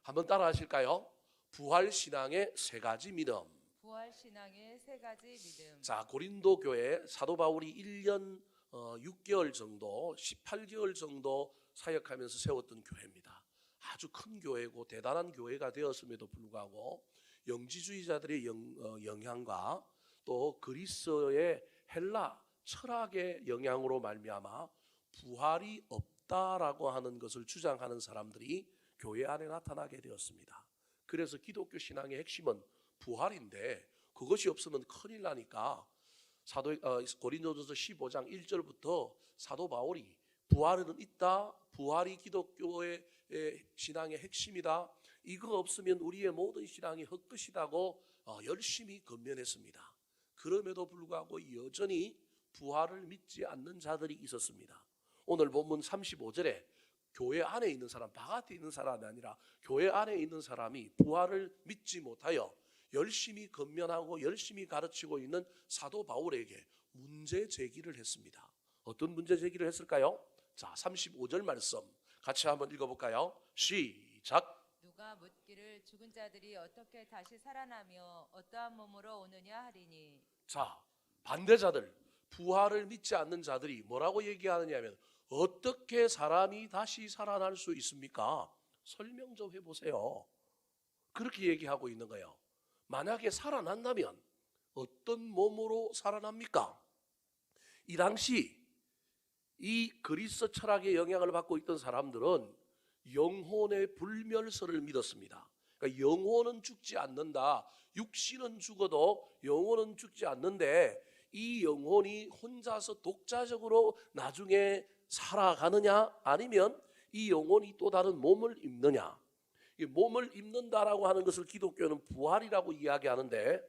한번 따라 하실까요? 부활신앙의 세 가지 믿음. 부활신앙의 세 가지 믿음. 자, 고린도 교회 사도 바울이 1년 6개월 정도, 18개월 정도 사역하면서 세웠던 교회입니다. 아주 큰 교회고 대단한 교회가 되었음에도 불구하고 영지주의자들의 영향과 또 그리스의 헬라 철학의 영향으로 말미암아 부활이 없다라고 하는 것을 주장하는 사람들이 교회 안에 나타나게 되었습니다. 그래서 기독교 신앙의 핵심은 부활인데 그것이 없으면 큰일 나니까 고린도전서 15장 1절부터 사도 바울이 부활은 있다, 부활이 기독교의 신앙의 핵심이다, 이거 없으면 우리의 모든 신앙이 헛것이다고 열심히 권면했습니다. 그럼에도 불구하고 여전히 부활을 믿지 않는 자들이 있었습니다. 오늘 본문 35절에 교회 안에 있는 사람, 바깥에 있는 사람이 아니라 교회 안에 있는 사람이 부활을 믿지 못하여 열심히 권면하고 열심히 가르치고 있는 사도 바울에게 문제 제기를 했습니다. 어떤 문제 제기를 했을까요? 자, 35절 말씀 같이 한번 읽어볼까요? 시작. 누가 묻기를 죽은 자들이 어떻게 다시 살아나며 어떠한 몸으로 오느냐 하리니. 자, 반대자들, 부활을 믿지 않는 자들이 뭐라고 얘기하느냐면 어떻게 사람이 다시 살아날 수 있습니까? 설명 좀 해보세요. 그렇게 얘기하고 있는 거예요. 만약에 살아난다면 어떤 몸으로 살아납니까? 이 당시 이 그리스 철학의 영향을 받고 있던 사람들은 영혼의 불멸설을 믿었습니다. 그러니까 영혼은 죽지 않는다. 육신은 죽어도 영혼은 죽지 않는데 이 영혼이 혼자서 독자적으로 나중에 살아가느냐 아니면 이 영혼이 또 다른 몸을 입느냐. 이 몸을 입는다라고 하는 것을 기독교는 부활이라고 이야기하는데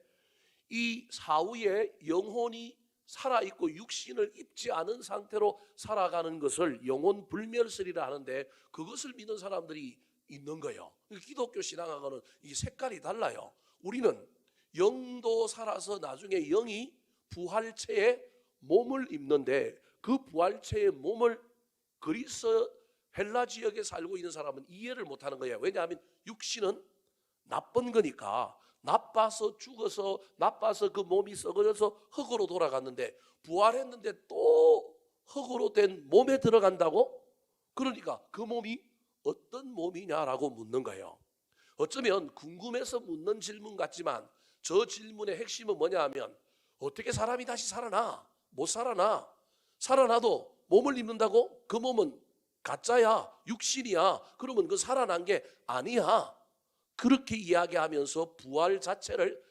이 사후에 영혼이 살아있고 육신을 입지 않은 상태로 살아가는 것을 영혼 불멸설이라 하는데 그것을 믿는 사람들이 있는 거예요. 기독교 신앙하고는 이 색깔이 달라요. 우리는 영도 살아서 나중에 영이 부활체에 몸을 입는데 그 부활체의 몸을 그리스 헬라 지역에 살고 있는 사람은 이해를 못하는 거예요. 왜냐하면 육신은 나쁜 거니까 나빠서 죽어서 나빠서 그 몸이 썩어져서 흙으로 돌아갔는데 부활했는데 또 흙으로 된 몸에 들어간다고? 그러니까 그 몸이 어떤 몸이냐라고 묻는 거예요. 어쩌면 궁금해서 묻는 질문 같지만 저 질문의 핵심은 뭐냐 하면 어떻게 사람이 다시 살아나? 못 살아나. 살아나도 몸을 입는다고? 그 몸은 가짜야, 육신이야. 그러면 그 살아난 게 아니야. 그렇게 이야기하면서 부활 자체를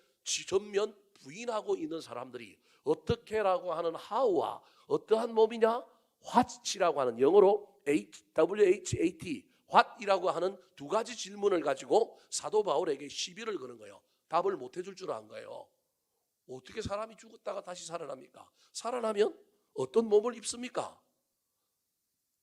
전면 부인하고 있는 사람들이 어떻게라고 하는 how와 어떠한 몸이냐? what이라고 하는 영어로 WHAT, what이라고 하는 두 가지 질문을 가지고 사도 바울에게 시비를 거는 거예요. 답을 못 해줄 줄 안 거예요. 어떻게 사람이 죽었다가 다시 살아납니까? 살아나면 어떤 몸을 입습니까?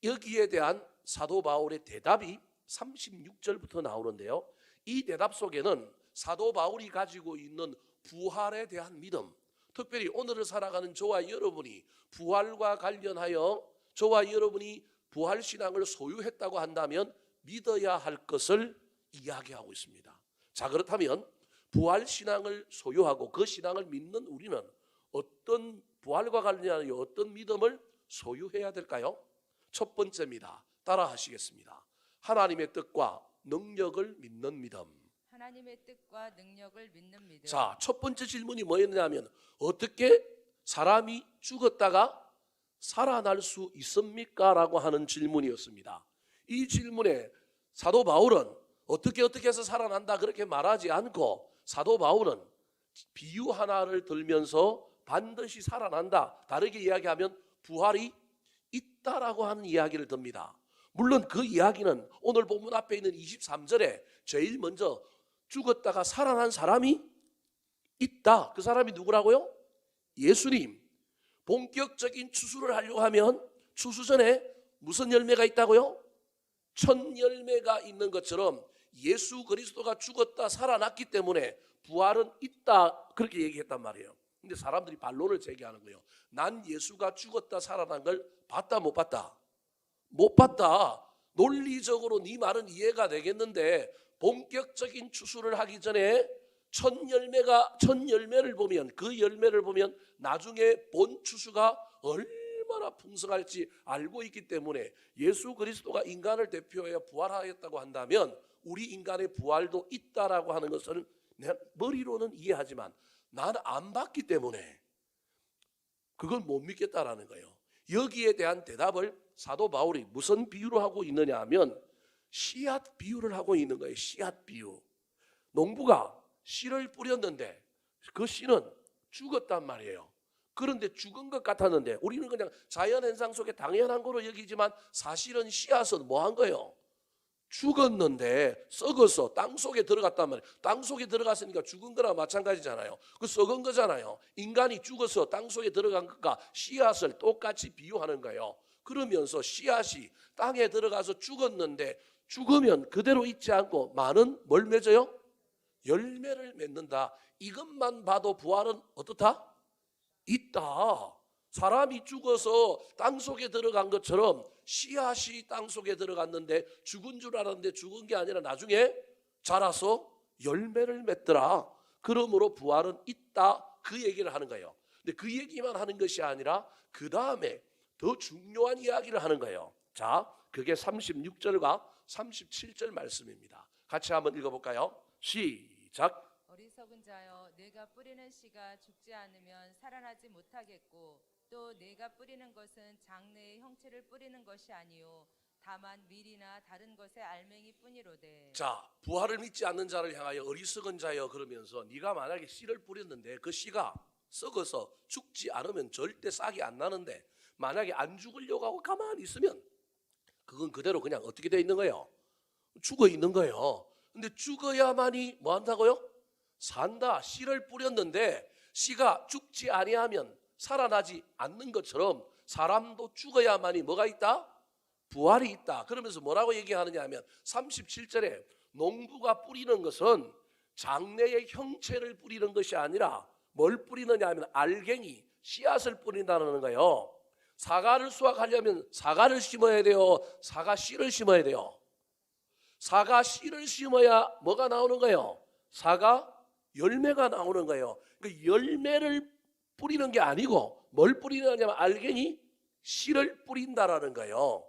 여기에 대한 사도 바울의 대답이 36절부터 나오는데요. 이 대답 속에는 사도 바울이 가지고 있는 부활에 대한 믿음, 특별히 오늘을 살아가는 저와 여러분이 부활과 관련하여 저와 여러분이 부활신앙을 소유했다고 한다면 믿어야 할 것을 이야기하고 있습니다. 자, 그렇다면 부활신앙을 소유하고 그 신앙을 믿는 우리는 어떤 부활과 관련하여 어떤 믿음을 소유해야 될까요? 첫 번째입니다. 따라 하시겠습니다. 하나님의 뜻과 능력을 믿는 믿음. 하나님의 뜻과 능력을 믿는 믿음. 자, 첫 번째 질문이 뭐였냐면 어떻게 사람이 죽었다가 살아날 수 있습니까? 라고 하는 질문이었습니다. 이 질문에 사도 바울은 어떻게 해서 살아난다 그렇게 말하지 않고 사도 바울은 비유 하나를 들면서 반드시 살아난다, 다르게 이야기하면 부활이 있다라고 하는 이야기를 듭니다. 물론 그 이야기는 오늘 본문 앞에 있는 23절에 제일 먼저 죽었다가 살아난 사람이 있다. 그 사람이 누구라고요? 예수님. 본격적인 추수를 하려고 하면 추수 전에 무슨 열매가 있다고요? 첫 열매가 있는 것처럼 예수 그리스도가 죽었다 살아났기 때문에 부활은 있다, 그렇게 얘기했단 말이에요. 근데 사람들이 반론을 제기하는 거예요. 난 예수가 죽었다 살아난 걸 봤다 못 봤다? 못 봤다. 논리적으로 네 말은 이해가 되겠는데 본격적인 추수를 하기 전에 첫 열매를 보면, 그 열매를 보면 나중에 본 추수가 얼마나 풍성할지 알고 있기 때문에 예수 그리스도가 인간을 대표하여 부활하였다고 한다면 우리 인간의 부활도 있다라고 하는 것을 내 머리로는 이해하지만 나는 안 봤기 때문에 그건 못 믿겠다라는 거예요. 여기에 대한 대답을 사도 바울이 무슨 비유로 하고 있느냐 하면 씨앗 비유를 하고 있는 거예요. 씨앗 비유. 농부가 씨를 뿌렸는데 그 씨는 죽었단 말이에요. 그런데 죽은 것 같았는데 우리는 그냥 자연현상 속에 당연한 거로 여기지만 사실은 씨앗은 뭐 한 거예요? 죽었는데 썩어서 땅 속에 들어갔단 말이에요. 땅 속에 들어갔으니까 죽은 거나 마찬가지잖아요. 그 썩은 거잖아요. 인간이 죽어서 땅 속에 들어간 것과 씨앗을 똑같이 비유하는 거예요. 그러면서 씨앗이 땅에 들어가서 죽었는데 죽으면 그대로 있지 않고 많은 뭘 맺어요? 열매를 맺는다. 이것만 봐도 부활은 어떻다? 있다. 사람이 죽어서 땅 속에 들어간 것처럼 씨앗이 땅 속에 들어갔는데 죽은 줄 알았는데 죽은 게 아니라 나중에 자라서 열매를 맺더라. 그러므로 부활은 있다. 그 얘기를 하는 거예요. 근데 그 얘기만 하는 것이 아니라 그 다음에 더 중요한 이야기를 하는 거예요. 자, 그게 36절과 37절 말씀입니다. 같이 한번 읽어볼까요? 시작. 어리석은 자여, 내가 뿌리는 씨가 죽지 않으면 살아나지 못하겠고 또 내가 뿌리는 것은 장래의 형체를 뿌리는 것이 아니요 다만 밀이나 다른 것의 알맹이 뿐이로되. 자, 부활을 믿지 않는 자를 향하여 어리석은 자여 그러면서 네가 만약에 씨를 뿌렸는데 그 씨가 썩어서 죽지 않으면 절대 싹이 안 나는데 만약에 안 죽으려고 하고 가만히 있으면 그건 그대로 그냥 어떻게 돼 있는 거예요? 죽어 있는 거예요. 근데 죽어야만이 뭐 한다고요? 산다. 씨를 뿌렸는데 씨가 죽지 아니하면 살아나지 않는 것처럼 사람도 죽어야만이 뭐가 있다? 부활이 있다. 그러면서 뭐라고 얘기하느냐 하면 37절에 농부가 뿌리는 것은 장래의 형체를 뿌리는 것이 아니라 뭘 뿌리느냐 하면 알갱이, 씨앗을 뿌린다는 거예요. 사과를 수확하려면 사과를 심어야 돼요? 사과 씨를 심어야 돼요? 사과 씨를 심어야 뭐가 나오는 거예요? 사과 열매가 나오는 거예요. 그 열매를 뿌리는 게 아니고 뭘 뿌리느냐면 알갱이 씨를 뿌린다라는 거예요.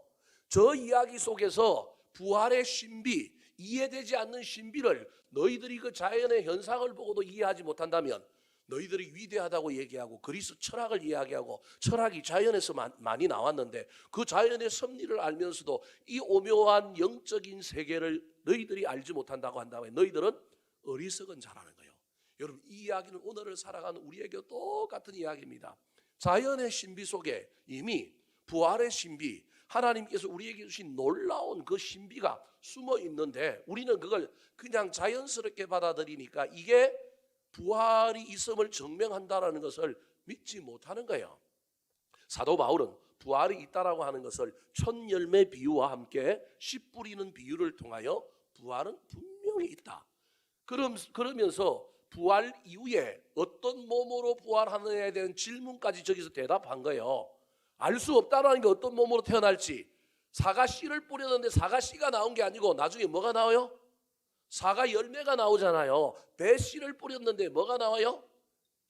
저 이야기 속에서 부활의 신비, 이해되지 않는 신비를 너희들이 그 자연의 현상을 보고도 이해하지 못한다면 너희들이 위대하다고 얘기하고 그리스 철학을 이야기하고 철학이 자연에서 많이 나왔는데 그 자연의 섭리를 알면서도 이 오묘한 영적인 세계를 너희들이 알지 못한다고 한다면 너희들은 어리석은 자라는 거예요. 여러분, 이 이야기는 오늘을 살아가는 우리에게 똑같은 이야기입니다. 자연의 신비 속에 이미 부활의 신비, 하나님께서 우리에게 주신 놀라운 그 신비가 숨어 있는데 우리는 그걸 그냥 자연스럽게 받아들이니까 이게 부활이 있음을 증명한다라는 것을 믿지 못하는 거예요. 사도 바울은 부활이 있다라고 하는 것을 첫 열매 비유와 함께 씨 뿌리는 비유를 통하여 부활은 분명히 있다. 그러면서 부활 이후에 어떤 몸으로 부활하느냐에 대한 질문까지 저기서 대답한 거예요. 알 수 없다라는 게 어떤 몸으로 태어날지. 사과 씨를 뿌렸는데 사과 씨가 나온 게 아니고 나중에 뭐가 나와요? 사과 열매가 나오잖아요. 배 씨를 뿌렸는데 뭐가 나와요?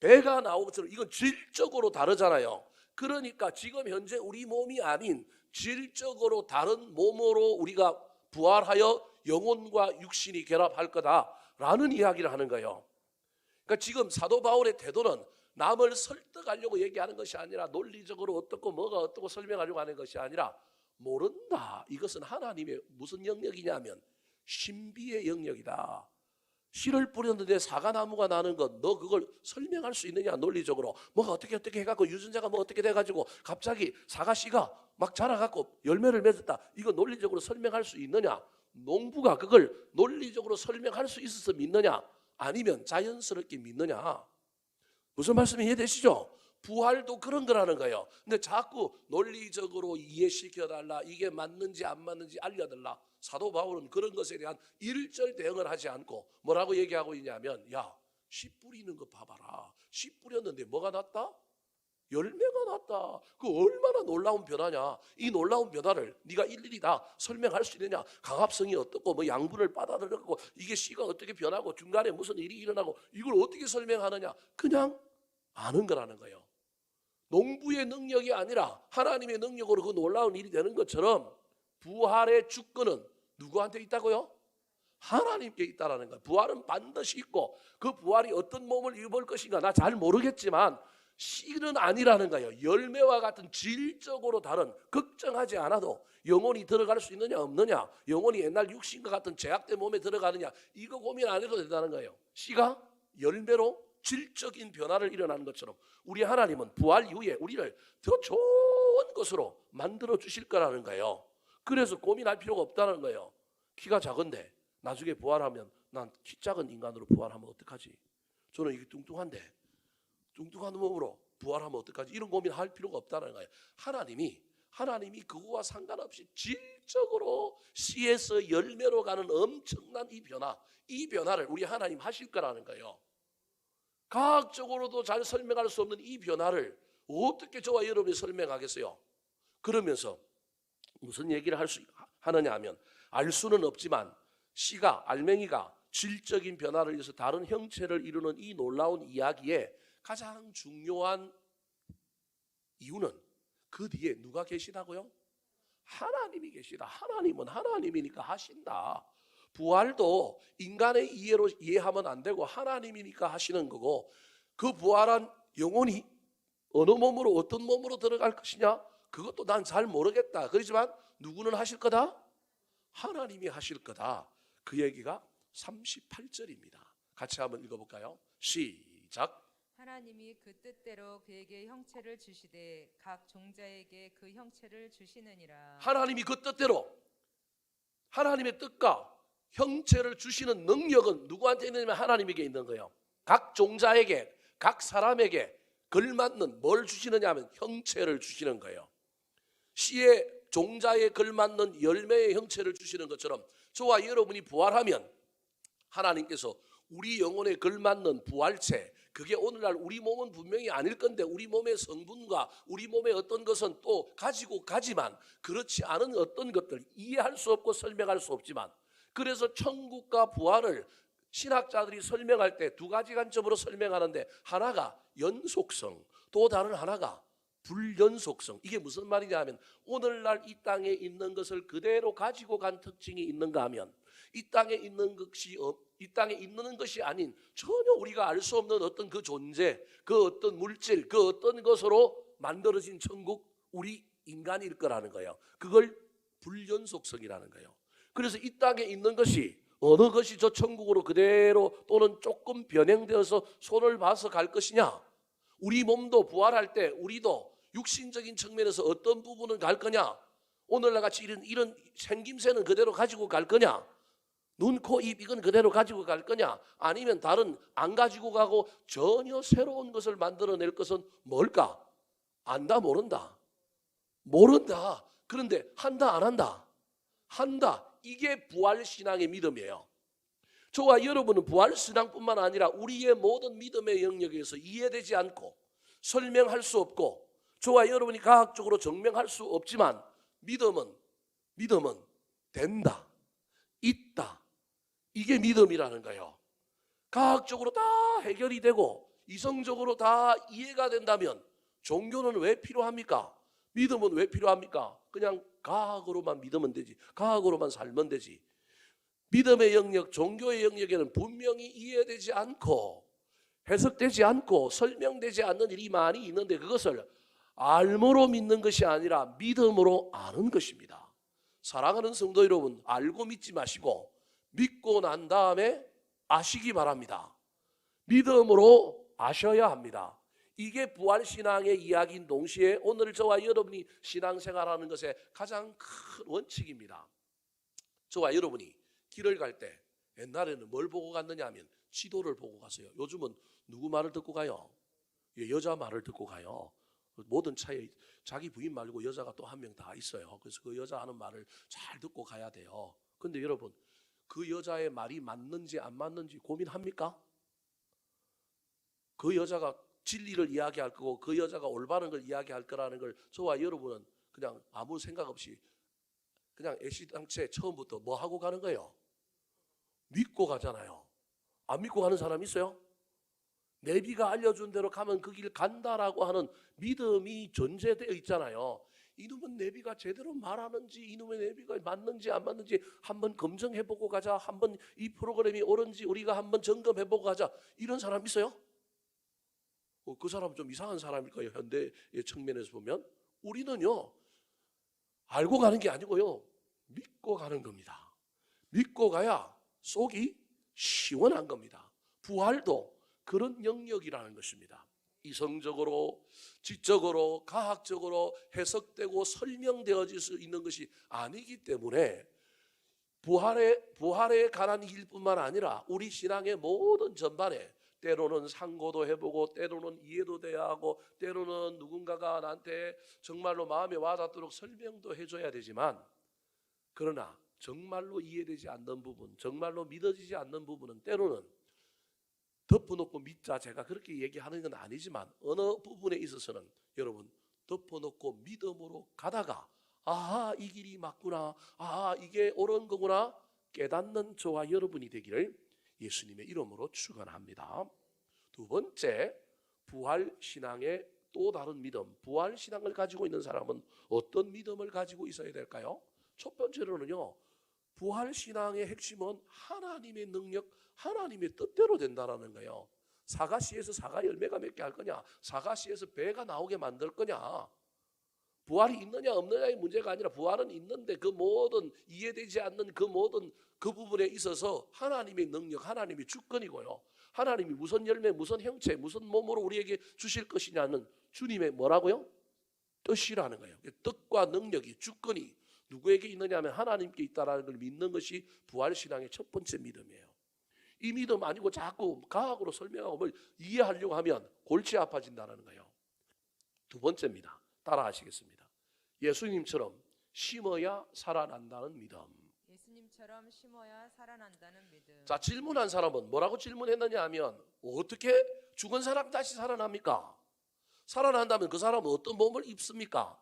배가 나오는 것처럼 이건 질적으로 다르잖아요. 그러니까 지금 현재 우리 몸이 아닌 질적으로 다른 몸으로 우리가 부활하여 영혼과 육신이 결합할 거다라는 이야기를 하는 거예요. 그러니까 지금 사도 바울의 태도는 남을 설득하려고 얘기하는 것이 아니라 논리적으로 어떻고 뭐가 어떻고 설명하려고 하는 것이 아니라 모른다. 이것은 하나님의 무슨 영역이냐면 신비의 영역이다. 씨를 뿌렸는데 사과나무가 나는 것, 너 그걸 설명할 수 있느냐? 논리적으로 뭐가 어떻게 해갖고 유전자가 뭐 어떻게 돼가지고 갑자기 사과 씨가 막 자라갖고 열매를 맺었다. 이거 논리적으로 설명할 수 있느냐? 농부가 그걸 논리적으로 설명할 수 있어서 믿느냐? 아니면 자연스럽게 믿느냐? 무슨 말씀이 이해되시죠? 부활도 그런 거라는 거예요. 근데 자꾸 논리적으로 이해시켜달라, 이게 맞는지 안 맞는지 알려달라. 사도 바울은 그런 것에 대한 일절 대응을 하지 않고 뭐라고 얘기하고 있냐면, 야, 씨 뿌리는 거 봐봐라. 씨 뿌렸는데 뭐가 났다? 열매가 났다. 그 얼마나 놀라운 변화냐. 이 놀라운 변화를 네가 일일이 다 설명할 수 있느냐. 강합성이 어떻고 뭐 양분을 빨아들였고 이게 씨가 어떻게 변하고 중간에 무슨 일이 일어나고 이걸 어떻게 설명하느냐. 그냥 아는 거라는 거예요. 농부의 능력이 아니라 하나님의 능력으로 그 놀라운 일이 되는 것처럼 부활의 주권은 누구한테 있다고요? 하나님께 있다라는 거예요. 부활은 반드시 있고 그 부활이 어떤 몸을 입을 것인가 나 잘 모르겠지만 씨는 아니라는 거예요. 열매와 같은 질적으로 다른 걱정하지 않아도 영혼이 들어갈 수 있느냐 없느냐, 영혼이 옛날 육신과 같은 제약된 몸에 들어가느냐 이거 고민 안 해도 된다는 거예요. 씨가 열매로 질적인 변화를 일어나는 것처럼 우리 하나님은 부활 이후에 우리를 더 좋은 것으로 만들어 주실 거라는 거예요. 그래서 고민할 필요가 없다는 거예요. 키가 작은데 나중에 부활하면 난 키 작은 인간으로 부활하면 어떡하지? 저는 이게 뚱뚱한데 뚱뚱한 몸으로 부활하면 어떡하지? 이런 고민할 필요가 없다는 거예요. 하나님이 그거와 상관없이 질적으로 씨에서 열매로 가는 엄청난 이 변화를 우리 하나님 하실 거라는 거예요. 과학적으로도 잘 설명할 수 없는 이 변화를 어떻게 저와 여러분이 설명하겠어요? 그러면서 무슨 얘기를 하느냐 하면 알 수는 없지만 씨가 알맹이가 질적인 변화를 위해서 다른 형체를 이루는 이 놀라운 이야기에 가장 중요한 이유는 그 뒤에 누가 계시다고요? 하나님이 계시다. 하나님은 하나님이니까 하신다. 부활도 인간의 이해로 이해하면 안 되고 하나님이니까 하시는 거고 그 부활한 영혼이 어느 몸으로 어떤 몸으로 들어갈 것이냐 그것도 난 잘 모르겠다. 그렇지만 누구는 하실 거다? 하나님이 하실 거다. 그 얘기가 38절입니다. 같이 한번 읽어볼까요? 시작. 하나님이 그 뜻대로 그에게 형체를 주시되 각 종자에게 그 형체를 주시느니라. 하나님이 그 뜻대로 하나님의 뜻과 형체를 주시는 능력은 누구한테 있느냐면 하나님에게 있는 거예요. 각 종자에게 각 사람에게 걸맞는 뭘 주시느냐 하면 형체를 주시는 거예요. 씨의 종자에 걸맞는 열매의 형체를 주시는 것처럼 저와 여러분이 부활하면 하나님께서 우리 영혼에 걸맞는 부활체 그게 오늘날 우리 몸은 분명히 아닐 건데 우리 몸의 성분과 우리 몸의 어떤 것은 또 가지고 가지만 그렇지 않은 어떤 것들 이해할 수 없고 설명할 수 없지만 그래서 천국과 부활을 신학자들이 설명할 때 두 가지 관점으로 설명하는데 하나가 연속성 또 다른 하나가 불연속성. 이게 무슨 말이냐 하면 오늘날 이 땅에 있는 것을 그대로 가지고 간 특징이 있는가 하면 이 땅에 있는 것이 아닌 전혀 우리가 알 수 없는 어떤 그 존재, 그 어떤 물질, 그 어떤 것으로 만들어진 천국 우리 인간일 거라는 거예요. 그걸 불연속성이라는 거예요. 그래서 이 땅에 있는 것이 어느 것이 저 천국으로 그대로 또는 조금 변형되어서 손을 봐서 갈 것이냐. 우리 몸도 부활할 때 우리도 육신적인 측면에서 어떤 부분은 갈 거냐. 오늘날 같이 이런 생김새는 그대로 가지고 갈 거냐. 눈, 코, 입 이건 그대로 가지고 갈 거냐. 아니면 다른 안 가지고 가고 전혀 새로운 것을 만들어낼 것은 뭘까? 안다 모른다. 모른다. 그런데 한다 안 한다? 한다. 이게 부활신앙의 믿음이에요. 저와 여러분은 부활신앙뿐만 아니라 우리의 모든 믿음의 영역에서 이해되지 않고 설명할 수 없고 저와 여러분이 과학적으로 증명할 수 없지만 믿음은 된다, 있다. 이게 믿음이라는 거예요. 과학적으로 다 해결이 되고 이성적으로 다 이해가 된다면 종교는 왜 필요합니까? 믿음은 왜 필요합니까? 그냥 과학으로만 믿으면 되지. 과학으로만 살면 되지. 믿음의 영역, 종교의 영역에는 분명히 이해되지 않고 해석되지 않고 설명되지 않는 일이 많이 있는데 그것을 알므로 믿는 것이 아니라 믿음으로 아는 것입니다. 사랑하는 성도 여러분, 알고 믿지 마시고 믿고 난 다음에 아시기 바랍니다. 믿음으로 아셔야 합니다. 이게 부활신앙의 이야기인 동시에 오늘 저와 여러분이 신앙생활하는 것의 가장 큰 원칙입니다. 저와 여러분이 길을 갈 때 옛날에는 뭘 보고 갔느냐 하면 지도를 보고 갔어요. 요즘은 누구 말을 듣고 가요? 여자 말을 듣고 가요. 모든 차에 자기 부인 말고 여자가 또 한 명 다 있어요. 그래서 그 여자 하는 말을 잘 듣고 가야 돼요. 근데 여러분 그 여자의 말이 맞는지 안 맞는지 고민합니까? 그 여자가 진리를 이야기할 거고 그 여자가 올바른 걸 이야기할 거라는 걸 저와 여러분은 그냥 아무 생각 없이 그냥 애시당초에 처음부터 뭐 하고 가는 거예요? 믿고 가잖아요. 안 믿고 가는 사람 있어요? 내비가 알려준 대로 가면 그 길 간다라고 하는 믿음이 전제되어 있잖아요. 이놈은 내비가 제대로 말하는지 이놈의 내비가 맞는지 안 맞는지 한번 검증해보고 가자. 한번 이 프로그램이 옳은지 우리가 한번 점검해보고 가자. 이런 사람 있어요? 그 사람은 좀 이상한 사람일 거예요. 현대의 측면에서 보면. 우리는요. 알고 가는 게 아니고요. 믿고 가는 겁니다. 믿고 가야 속이 시원한 겁니다. 부활도 그런 영역이라는 것입니다. 이성적으로, 지적으로, 과학적으로 해석되고 설명되어질 수 있는 것이 아니기 때문에 부활에 관한 일뿐만 아니라 우리 신앙의 모든 전반에 때로는 상고도 해보고 때로는 이해도 돼야 하고 때로는 누군가가 나한테 정말로 마음에 와닿도록 설명도 해줘야 되지만 그러나 정말로 이해되지 않는 부분, 정말로 믿어지지 않는 부분은 때로는 덮어놓고 믿자 제가 그렇게 얘기하는 건 아니지만 어느 부분에 있어서는 여러분 덮어놓고 믿음으로 가다가 아하 이 길이 맞구나 아하 이게 옳은 거구나 깨닫는 저와 여러분이 되기를 예수님의 이름으로 축원합니다. 두 번째 부활신앙의 또 다른 믿음 부활신앙을 가지고 있는 사람은 어떤 믿음을 가지고 있어야 될까요? 첫 번째로는요 부활신앙의 핵심은 하나님의 능력 하나님의 뜻대로 된다라는 거예요. 사과씨에서 사과 열매가 맺게 할 거냐 사과씨에서 배가 나오게 만들 거냐 부활이 있느냐 없느냐의 문제가 아니라 부활은 있는데 그 모든 이해되지 않는 그 모든 그 부분에 있어서 하나님의 능력 하나님의 주권이고요 하나님이 무슨 열매 무슨 형체 무슨 몸으로 우리에게 주실 것이냐는 주님의 뭐라고요? 뜻이라는 거예요. 뜻과 능력이 주권이 누구에게 있느냐 하면 하나님께 있다라는 걸 믿는 것이 부활신앙의 첫 번째 믿음이에요. 이 믿음 아니고 자꾸 과학으로 설명하고 뭘 이해하려고 하면 골치 아파진다는 거예요. 두 번째입니다. 따라 하시겠습니다. 예수님처럼 심어야 살아난다는 믿음. 예수님처럼 심어야 살아난다는 믿음. 자 질문한 사람은 뭐라고 질문했느냐 하면 어떻게 죽은 사람 다시 살아납니까? 살아난다면 그 사람은 어떤 몸을 입습니까?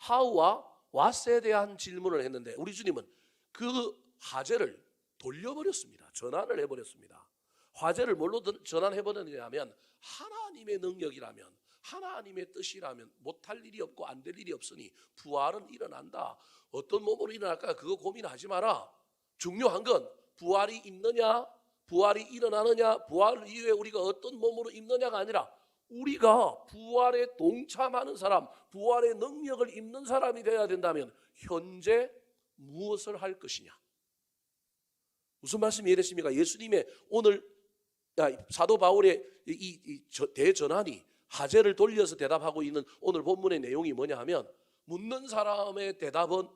How와 What에 대한 질문을 했는데 우리 주님은 그 화제를 돌려버렸습니다. 전환을 해버렸습니다. 화제를 뭘로 전환해버렸느냐 하면 하나님의 능력이라면 하나님의 뜻이라면 못할 일이 없고 안 될 일이 없으니 부활은 일어난다. 어떤 몸으로 일어날까 그거 고민하지 마라. 중요한 건 부활이 있느냐 부활이 일어나느냐 부활 이후에 우리가 어떤 몸으로 입느냐가 아니라 우리가 부활에 동참하는 사람 부활의 능력을 입는 사람이 되어야 된다면 현재 무엇을 할 것이냐 무슨 말씀이 이랬습니까? 예수님의 오늘 사도 바울의 이 대전환이 하제를 돌려서 대답하고 있는 오늘 본문의 내용이 뭐냐 하면 묻는 사람의 대답은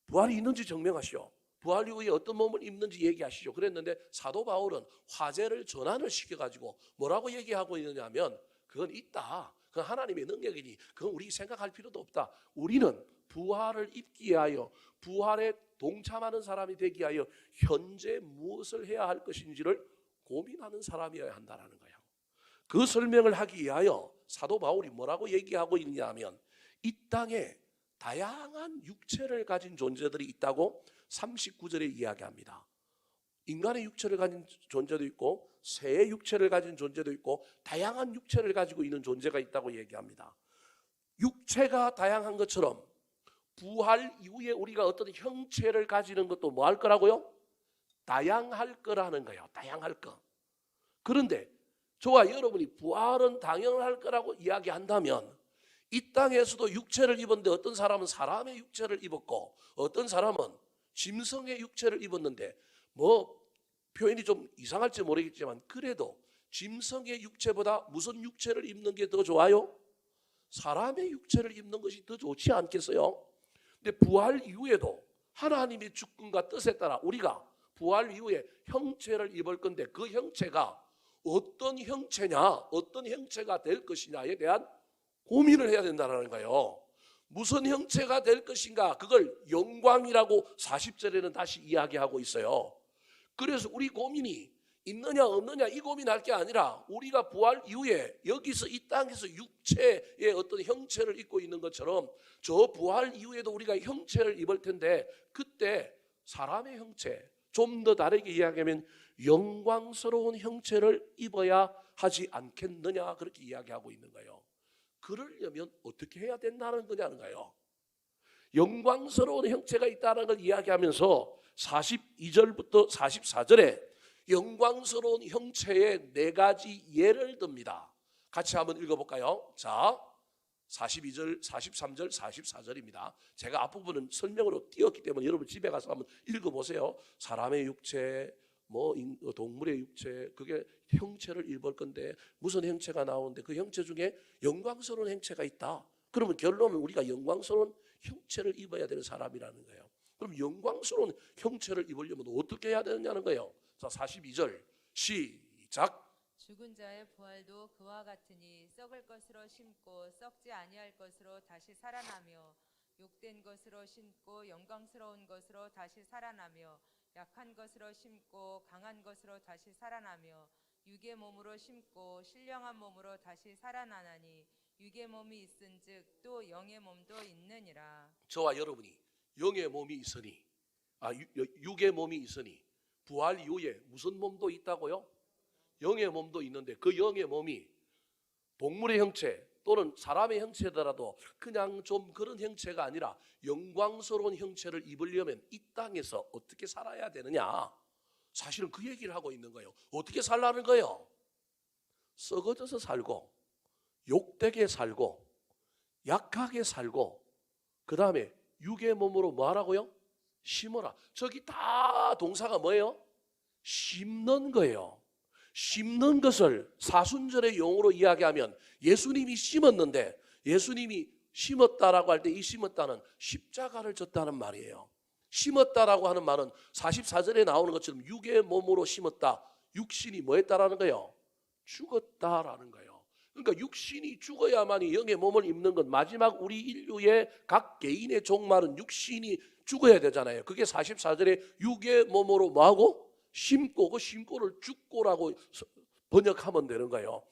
부활이 있는지 증명하시오. 부활 이후에 어떤 몸을 입는지 얘기하시죠. 그랬는데 사도 바울은 화제를 전환을 시켜가지고 뭐라고 얘기하고 있느냐 하면 그건 있다. 그건 하나님의 능력이니 그건 우리 생각할 필요도 없다. 우리는 부활을 입기 위하여 부활에 동참하는 사람이 되기 위하여 현재 무엇을 해야 할 것인지를 고민하는 사람이어야 한다는 거예요. 그 설명을 하기 위하여 사도 바울이 뭐라고 얘기하고 있냐 하면 이 땅에 다양한 육체를 가진 존재들이 있다고 39절에 이야기합니다. 인간의 육체를 가진 존재도 있고 새의 육체를 가진 존재도 있고 다양한 육체를 가지고 있는 존재가 있다고 얘기합니다. 육체가 다양한 것처럼 부활 이후에 우리가 어떤 형체를 가지는 것도 뭐 할 거라고요? 다양할 거라는 거예요. 다양할 거. 그런데 저와 여러분이 부활은 당연할 거라고 이야기한다면 이 땅에서도 육체를 입었는데 어떤 사람은 사람의 육체를 입었고 어떤 사람은 짐승의 육체를 입었는데 뭐 표현이 좀 이상할지 모르겠지만 그래도 짐승의 육체보다 무슨 육체를 입는 게 더 좋아요? 사람의 육체를 입는 것이 더 좋지 않겠어요? 근데 부활 이후에도 하나님의 주권과 뜻에 따라 우리가 부활 이후에 형체를 입을 건데 그 형체가 어떤 형체냐 어떤 형체가 될 것이냐에 대한 고민을 해야 된다는 거예요. 무슨 형체가 될 것인가 그걸 영광이라고 40절에는 다시 이야기하고 있어요. 그래서 우리 고민이 있느냐 없느냐 이 고민할 게 아니라 우리가 부활 이후에 여기서 이 땅에서 육체의 어떤 형체를 입고 있는 것처럼 저 부활 이후에도 우리가 형체를 입을 텐데 그때 사람의 형체, 좀 더 다르게 이야기하면 영광스러운 형체를 입어야 하지 않겠느냐 그렇게 이야기하고 있는 거예요. 그러려면 어떻게 해야 된다는 거냐는 거예요. 영광스러운 형체가 있다는 걸 이야기하면서 42절부터 44절에 영광스러운 형체의 네 가지 예를 듭니다. 같이 한번 읽어볼까요? 자, 42절, 43절, 44절입니다. 제가 앞부분은 설명으로 띄웠기 때문에 여러분 집에 가서 한번 읽어보세요. 사람의 육체, 동물의 육체, 그게 형체를 입을 건데 무슨 형체가 나오는데 그 형체 중에 영광스러운 형체가 있다. 그러면 결론은 우리가 영광스러운 형체를 입어야 되는 사람이라는 거예요. 그럼 영광스러운 형체를 입으려면 어떻게 해야 되느냐는 거예요. 자, 42절 시작. 죽은 자의 부활도 그와 같으니 썩을 것으로 심고 썩지 아니할 것으로 다시 살아나며 욕된 것으로 심고 영광스러운 것으로 다시 살아나며 약한 것으로 심고 강한 것으로 다시 살아나며 육의 몸으로 심고 신령한 몸으로 다시 살아나나니 육의 몸이 있은즉 또 영의 몸도 있느니라. 저와 여러분이 영의 몸이 있으니 육의 몸이 있으니 부활 이후에 무슨 몸도 있다고요? 영의 몸도 있는데 그 영의 몸이 동물의 형체 또는 사람의 형체더라도 그냥 좀 그런 형체가 아니라 영광스러운 형체를 입으려면 이 땅에서 어떻게 살아야 되느냐? 사실은 그 얘기를 하고 있는 거예요. 어떻게 살라는 거예요? 썩어져서 살고 욕되게 살고 약하게 살고 그 다음에 육의 몸으로 뭐 하라고요? 심어라. 저기 다 동사가 뭐예요? 심는 거예요. 심는 것을 사순절의 용어로 이야기하면 예수님이 심었는데 예수님이 심었다라고 할 때 이 심었다는 십자가를 졌다는 말이에요. 심었다라고 하는 말은 44절에 나오는 것처럼 육의 몸으로 심었다. 육신이 뭐 했다라는 거예요? 죽었다라는 거예요. 그러니까 육신이 죽어야만이 영의 몸을 입는 건 마지막 우리 인류의 각 개인의 종말은 육신이 죽어야 되잖아요. 그게 44절에 육의 몸으로 뭐하고? 심고, 그 심고를 죽고라고 번역하면 되는 거예요.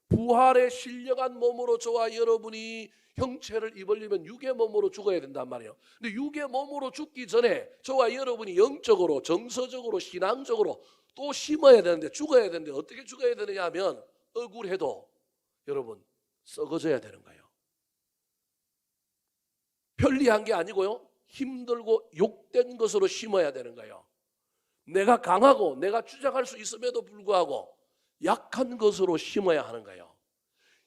부활의 신령한 몸으로 저와 여러분이 형체를 입으려면 육의 몸으로 죽어야 된단 말이에요. 근데 육의 몸으로 죽기 전에 저와 여러분이 영적으로, 정서적으로, 신앙적으로 또 심어야 되는데, 죽어야 되는데 어떻게 죽어야 되느냐 하면 억울해도 여러분 썩어져야 되는 거예요. 편리한 게 아니고요, 힘들고 욕된 것으로 심어야 되는 거예요. 내가 강하고 내가 주장할 수 있음에도 불구하고 약한 것으로 심어야 하는 거예요.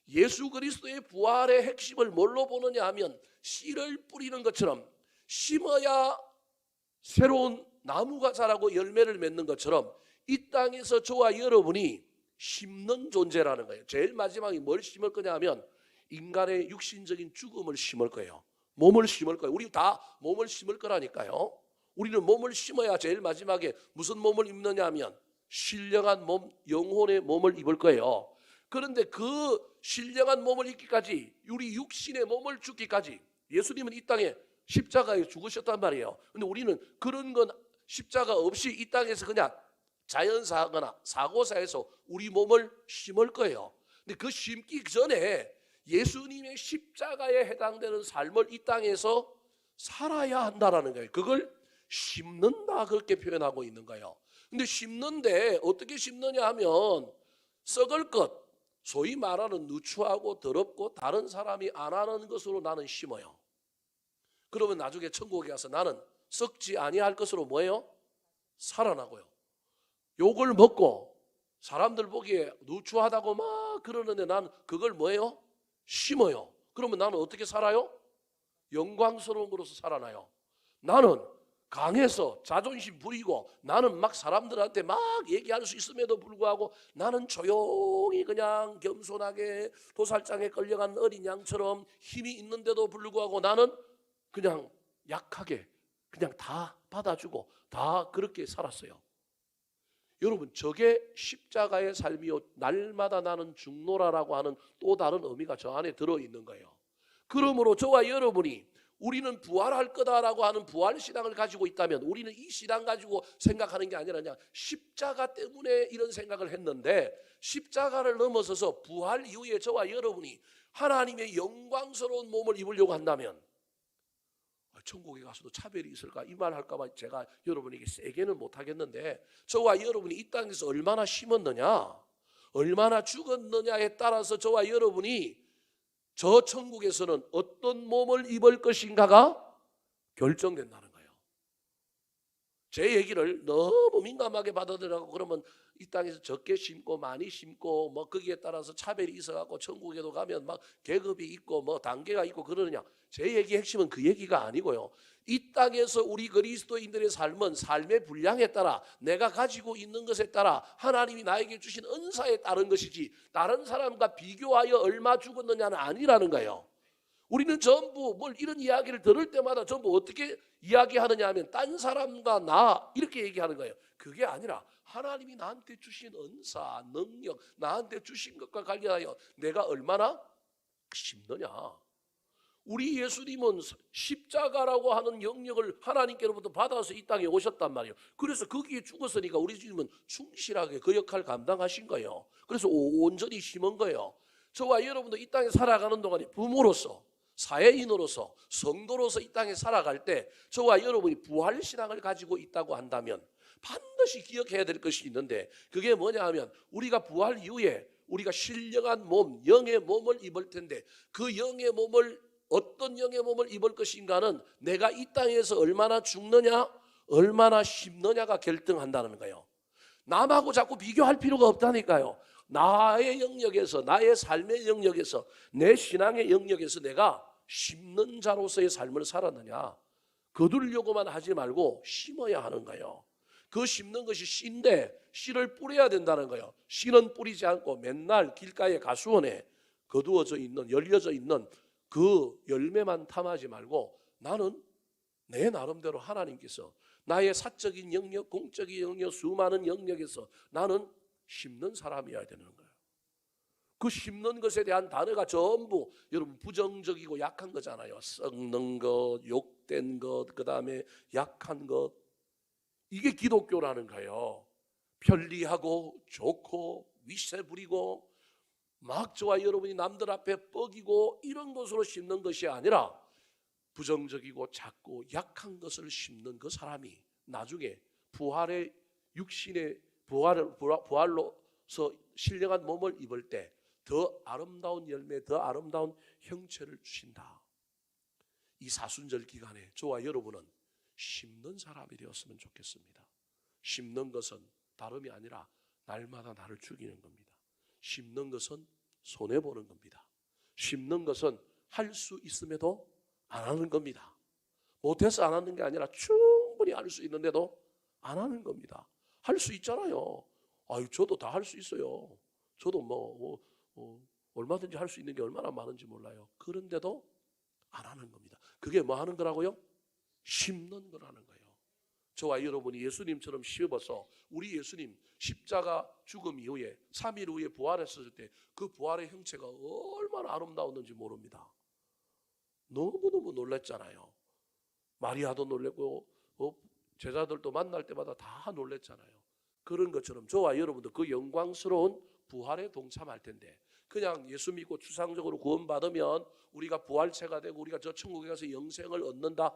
예수 그리스도의 부활의 핵심을 뭘로 보느냐 하면 씨를 뿌리는 것처럼 심어야 새로운 나무가 자라고 열매를 맺는 것처럼 이 땅에서 저와 여러분이 심는 존재라는 거예요. 제일 마지막에 뭘 심을 거냐 하면 인간의 육신적인 죽음을 심을 거예요. 몸을 심을 거예요. 우리 다 몸을 심을 거라니까요. 우리는 몸을 심어야 제일 마지막에 무슨 몸을 입느냐 하면 신령한 몸, 영혼의 몸을 입을 거예요. 그런데 그 신령한 몸을 입기까지, 우리 육신의 몸을 죽기까지 예수님은 이 땅에 십자가에 죽으셨단 말이에요. 근데 우리는 그런 건 십자가 없이 이 땅에서 그냥 자연사거나 사고사에서 우리 몸을 심을 거예요. 근데 그 심기 전에 예수님의 십자가에 해당되는 삶을 이 땅에서 살아야 한다라는 거예요. 그걸 심는다 그렇게 표현하고 있는 거예요. 근데 심는데 어떻게 심느냐 하면 썩을 것, 소위 말하는 누추하고 더럽고 다른 사람이 안 하는 것으로 나는 심어요. 그러면 나중에 천국에 가서 나는 썩지 아니할 것으로 뭐예요? 살아나고요. 욕을 먹고 사람들 보기에 누추하다고 막 그러는데 난 그걸 뭐예요? 심어요. 그러면 나는 어떻게 살아요? 영광스러운 것으로서 살아나요. 나는 강해서 자존심 부리고 나는 막 사람들한테 막 얘기할 수 있음에도 불구하고 나는 조용히 그냥 겸손하게 도살장에 끌려간 어린 양처럼 힘이 있는데도 불구하고 나는 그냥 약하게 그냥 다 받아주고 다 그렇게 살았어요. 여러분, 저게 십자가의 삶이요 날마다 나는 죽노라라고 하는 또 다른 의미가 저 안에 들어있는 거예요. 그러므로 저와 여러분이 우리는 부활할 거다라고 하는 부활 신앙을 가지고 있다면 우리는 이 신앙 가지고 생각하는 게 아니라 그냥 십자가 때문에 이런 생각을 했는데, 십자가를 넘어서서 부활 이후에 저와 여러분이 하나님의 영광스러운 몸을 입으려고 한다면 천국에 가서도 차별이 있을까? 이 말 할까 봐 제가 여러분에게 세게는 못하겠는데, 저와 여러분이 이 땅에서 얼마나 심었느냐, 얼마나 죽었느냐에 따라서 저와 여러분이 저 천국에서는 어떤 몸을 입을 것인가가 결정된다는 거예요. 제 얘기를 너무 민감하게 받아들여고 그러면 이 땅에서 적게 심고 많이 심고 뭐 거기에 따라서 차별이 있어갖고 천국에도 가면 막 계급이 있고 뭐 단계가 있고 그러느냐, 제 얘기 핵심은 그 얘기가 아니고요. 이 땅에서 우리 그리스도인들의 삶은 삶의 분량에 따라, 내가 가지고 있는 것에 따라, 하나님이 나에게 주신 은사에 따른 것이지 다른 사람과 비교하여 얼마 죽었느냐는 아니라는 거예요. 우리는 전부 뭘 이런 이야기를 들을 때마다 전부 어떻게 이야기하느냐 하면 딴 사람과 나 이렇게 얘기하는 거예요. 그게 아니라 하나님이 나한테 주신 은사, 능력, 나한테 주신 것과 관련하여 내가 얼마나 심느냐. 우리 예수님은 십자가라고 하는 영역을 하나님께로부터 받아서 이 땅에 오셨단 말이에요. 그래서 거기에 죽었으니까 우리 주님은 충실하게 그 역할을 감당하신 거예요. 그래서 온전히 심은 거예요. 저와 여러분도 이 땅에 살아가는 동안에 부모로서, 사회인으로서, 성도로서 이 땅에 살아갈 때 저와 여러분이 부활신앙을 가지고 있다고 한다면 반드시 기억해야 될 것이 있는데, 그게 뭐냐 하면 우리가 부활 이후에 우리가 신령한 몸, 영의 몸을 입을 텐데, 그 영의 몸을, 어떤 영의 몸을 입을 것인가는 내가 이 땅에서 얼마나 죽느냐, 얼마나 심느냐가 결정한다는 거예요. 남하고 자꾸 비교할 필요가 없다니까요. 나의 영역에서, 나의 삶의 영역에서, 내 신앙의 영역에서 내가 심는 자로서의 삶을 살았느냐, 거두려고만 하지 말고 심어야 하는 거예요. 그 심는 것이 씨인데 씨를 뿌려야 된다는 거예요. 씨는 뿌리지 않고 맨날 길가의 가수원에 거두어져 있는, 열려져 있는 그 열매만 탐하지 말고, 나는 내 나름대로 하나님께서 나의 사적인 영역, 공적인 영역, 수많은 영역에서 나는 심는 사람이어야 되는 거예요. 그 심는 것에 대한 단어가 전부 여러분 부정적이고 약한 거잖아요. 썩는 것, 욕된 것, 그 다음에 약한 것. 이게 기독교라는 거예요. 편리하고 좋고 위세 부리고 막 저와 여러분이 남들 앞에 뻐기고 이런 것으로 심는 것이 아니라, 부정적이고 작고 약한 것을 심는 그 사람이 나중에 부활의 육신의 부활로서 신령한 몸을 입을 때 더 아름다운 열매, 더 아름다운 형체를 주신다. 이 사순절 기간에 저와 여러분은 심는 사람이 되었으면 좋겠습니다. 심는 것은 다름이 아니라 날마다 나를 죽이는 겁니다. 심는 것은 손해보는 겁니다. 심는 것은 할 수 있음에도 안 하는 겁니다. 못해서 안 하는 게 아니라 충분히 할 수 있는데도 안 하는 겁니다. 할 수 있잖아요. 아유, 저도 다 할 수 있어요. 저도 얼마든지 할 수 있는 게 얼마나 많은지 몰라요. 그런데도 안 하는 겁니다. 그게 뭐 하는 거라고요? 심는 거라는 거예요. 저와 여러분이 예수님처럼 심어서, 우리 예수님 십자가 죽음 이후에 3일 후에 부활했을 때 그 부활의 형체가 얼마나 아름다웠는지 모릅니다. 너무너무 놀랬잖아요. 마리아도 놀랬고 제자들도 만날 때마다 다 놀랬잖아요. 그런 것처럼 저와 여러분도 그 영광스러운 부활에 동참할 텐데, 그냥 예수 믿고 추상적으로 구원받으면 우리가 부활체가 되고 우리가 저 천국에 가서 영생을 얻는다,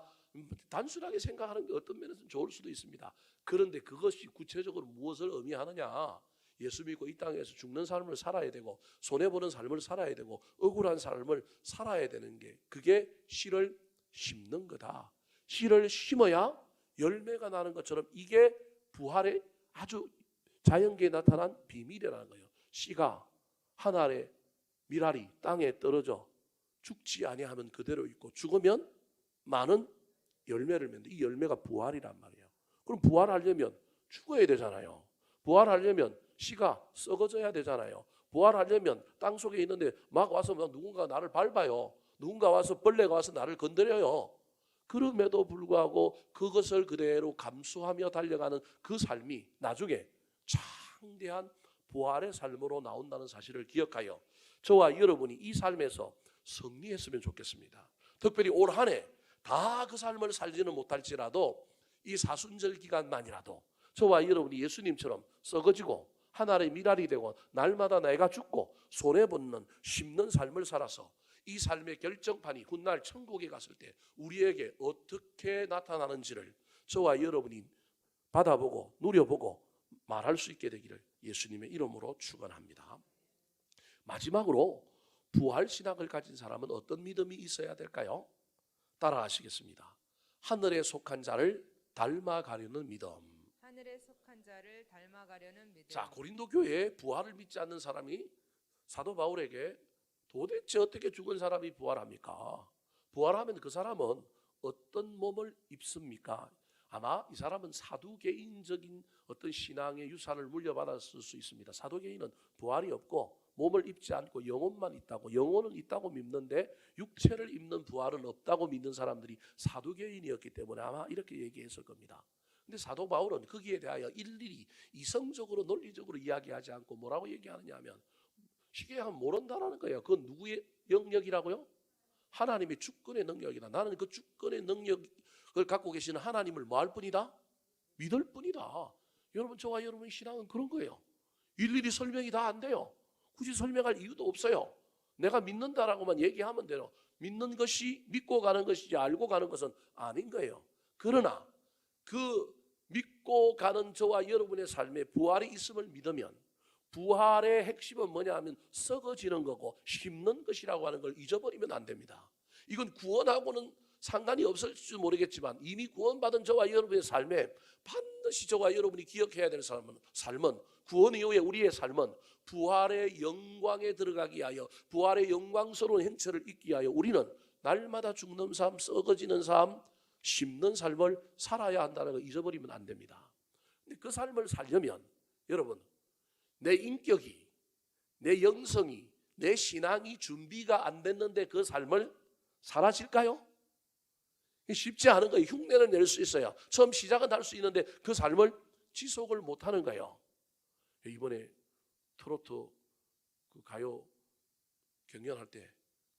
단순하게 생각하는 게 어떤 면에서는 좋을 수도 있습니다. 그런데 그것이 구체적으로 무엇을 의미하느냐, 예수 믿고 이 땅에서 죽는 삶을 살아야 되고 손해보는 삶을 살아야 되고 억울한 삶을 살아야 되는 게, 그게 씨를 심는 거다. 씨를 심어야 열매가 나는 것처럼 이게 부활의 아주 자연계에 나타난 비밀이라는 거예요. 씨가 한 알의 밀알이 땅에 떨어져 죽지 아니하면 그대로 있고 죽으면 많은 열매를 맺는데, 이 열매가 부활이란 말이에요. 그럼 부활하려면 죽어야 되잖아요. 부활하려면 씨가 썩어져야 되잖아요. 부활하려면 땅 속에 있는데 막 와서 누군가 나를 밟아요. 누군가 와서, 벌레가 와서 나를 건드려요. 그럼에도 불구하고 그것을 그대로 감수하며 달려가는 그 삶이 나중에 창대한 부활의 삶으로 나온다는 사실을 기억하여 저와 여러분이 이 삶에서 승리했으면 좋겠습니다. 특별히 올 한 해 다 그 삶을 살지는 못할지라도 이 사순절 기간만이라도 저와 여러분이 예수님처럼 썩어지고 하늘의 미랄이 되고 날마다 내가 죽고 손해보는 심는 삶을 살아서 이 삶의 결정판이 훗날 천국에 갔을 때 우리에게 어떻게 나타나는지를 저와 여러분이 받아보고 누려보고 말할 수 있게 되기를 예수님의 이름으로 축원합니다. 마지막으로 부활신학을 가진 사람은 어떤 믿음이 있어야 될까요? 따라하시겠습니다. 하늘에 속한 자를 닮아가려는 믿음. 하늘에 속한 자를 닮아가려는 믿음. 자, 고린도 교회에 부활을 믿지 않는 사람이 사도 바울에게 도대체 어떻게 죽은 사람이 부활합니까? 부활하면 그 사람은 어떤 몸을 입습니까? 아마 이 사람은 사두개인적인 어떤 신앙의 유산을 물려받았을 수 있습니다. 사두개인은 부활이 없고 몸을 입지 않고 영혼만 있다고, 영혼은 있다고 믿는데 육체를 입는 부활은 없다고 믿는 사람들이 사두개인이었기 때문에 아마 이렇게 얘기했을 겁니다. 근데 사도 바울은 거기에 대하여 일일이 이성적으로 논리적으로 이야기하지 않고 뭐라고 얘기하느냐 하면 쉽게 하면 모른다라는 거예요. 그건 누구의 영역이라고요? 하나님의 주권의 능력이다. 나는 그 주권의 능력을 갖고 계시는 하나님을 뭐 할 뿐이다? 믿을 뿐이다. 여러분, 저와 여러분의 신앙은 그런 거예요. 일일이 설명이 다 안 돼요. 굳이 설명할 이유도 없어요. 내가 믿는다라고만 얘기하면 돼요. 믿는 것이 믿고 가는 것이지 알고 가는 것은 아닌 거예요. 그러나 그 믿고 가는 저와 여러분의 삶에 부활이 있음을 믿으면 부활의 핵심은 뭐냐 하면 썩어지는 거고 심는 것이라고 하는 걸 잊어버리면 안 됩니다. 이건 구원하고는 상관이 없을지 모르겠지만 이미 구원받은 저와 여러분의 삶에 반드시 저와 여러분이 기억해야 될 삶은 구원 이후에 우리의 삶은 부활의 영광에 들어가기 위하여 부활의 영광스러운 행체를 잊기 위하여 우리는 날마다 죽는 삶, 썩어지는 삶, 심는 삶을 살아야 한다는 걸 잊어버리면 안 됩니다. 근데 그 삶을 살려면 여러분 내 인격이, 내 영성이, 내 신앙이 준비가 안 됐는데 그 삶을 살아질까요? 쉽지 않은 거예요. 흉내를 낼 수 있어야 처음 시작은 할 수 있는데 그 삶을 지속을 못하는 거예요. 이번에 트로트 그 가요 경연할 때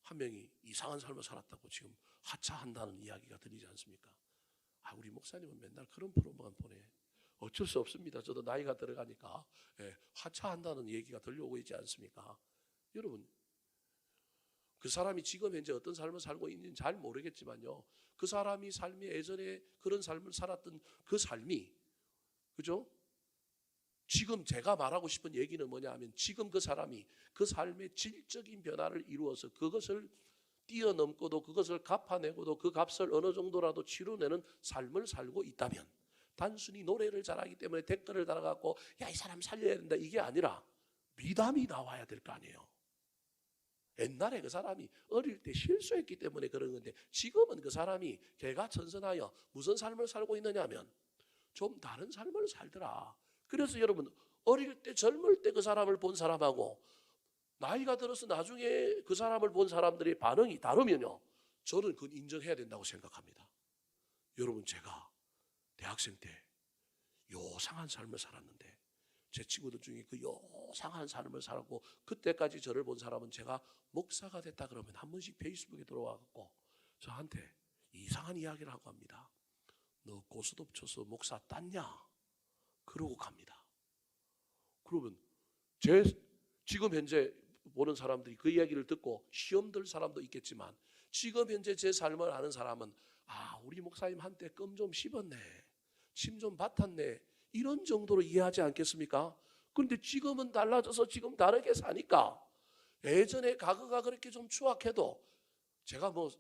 한 명이 이상한 삶을 살았다고 지금 하차한다는 이야기가 들리지 않습니까? 우리 목사님은 맨날 그런 프로만 보내. 어쩔 수 없습니다. 저도 나이가 들어가니까 하차한다는 얘기가 들려오고 있지 않습니까? 여러분, 그 사람이 지금 현재 어떤 삶을 살고 있는지 잘 모르겠지만요. 그 사람이 삶이 예전에 그런 삶을 살았던 그 삶이, 그죠? 지금 제가 말하고 싶은 얘기는 뭐냐 하면 지금 그 사람이 그 삶의 질적인 변화를 이루어서 그것을 뛰어넘고도 그것을 갚아내고도 그 값을 어느 정도라도 치러내는 삶을 살고 있다면 단순히 노래를 잘하기 때문에 댓글을 달아갖고 야, 이 사람 살려야 된다 이게 아니라 미담이 나와야 될 거 아니에요. 옛날에 그 사람이 어릴 때 실수했기 때문에 그런 건데 지금은 그 사람이 개가천선하여 무슨 삶을 살고 있느냐 하면 좀 다른 삶을 살더라. 그래서 여러분 어릴 때 젊을 때 그 사람을 본 사람하고 나이가 들어서 나중에 그 사람을 본 사람들의 반응이 다르면요 저는 그건 인정해야 된다고 생각합니다. 여러분 제가 대학생 때 요상한 삶을 살았는데 제 친구들 중에 그 요상한 삶을 살았고 그때까지 저를 본 사람은 제가 목사가 됐다 그러면 한 번씩 페이스북에 들어와갖고 저한테 이상한 이야기를 하고 합니다. 너 고스톱 쳐서 목사 땄냐? 그러고 갑니다. 그러면 지금 현재 보는 사람들이 그 이야기를 듣고 시험 들 사람도 있겠지만 지금 현재 제 삶을 아는 사람은 우리 목사님 한때 껌 좀 씹었네, 침 좀 뱉었네 이런 정도로 이해하지 않겠습니까? 그런데 지금은 달라져서 지금 다르게 사니까 예전에 과거가 그렇게 좀 추악해도 제가 뭐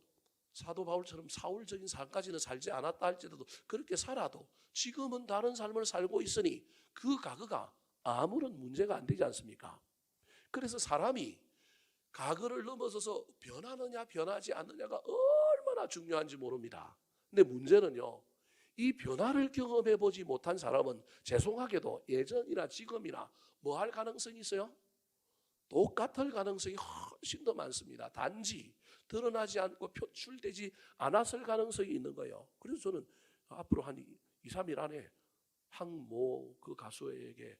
사도 바울처럼 사울적인 삶까지는 살지 않았다 할지라도 그렇게 살아도 지금은 다른 삶을 살고 있으니 그 과거가 아무런 문제가 안 되지 않습니까? 그래서 사람이 과거를 넘어서서 변하느냐 변하지 않느냐가 얼마나 중요한지 모릅니다. 근데 문제는요. 이 변화를 경험해 보지 못한 사람은 죄송하게도 예전이나 지금이나 뭐 할 가능성이 있어요? 똑같을 가능성이 훨씬 더 많습니다. 단지 드러나지 않고 표출되지 않았을 가능성이 있는 거예요. 그래서 저는 앞으로 한 2, 3일 안에 항모 그 가수에게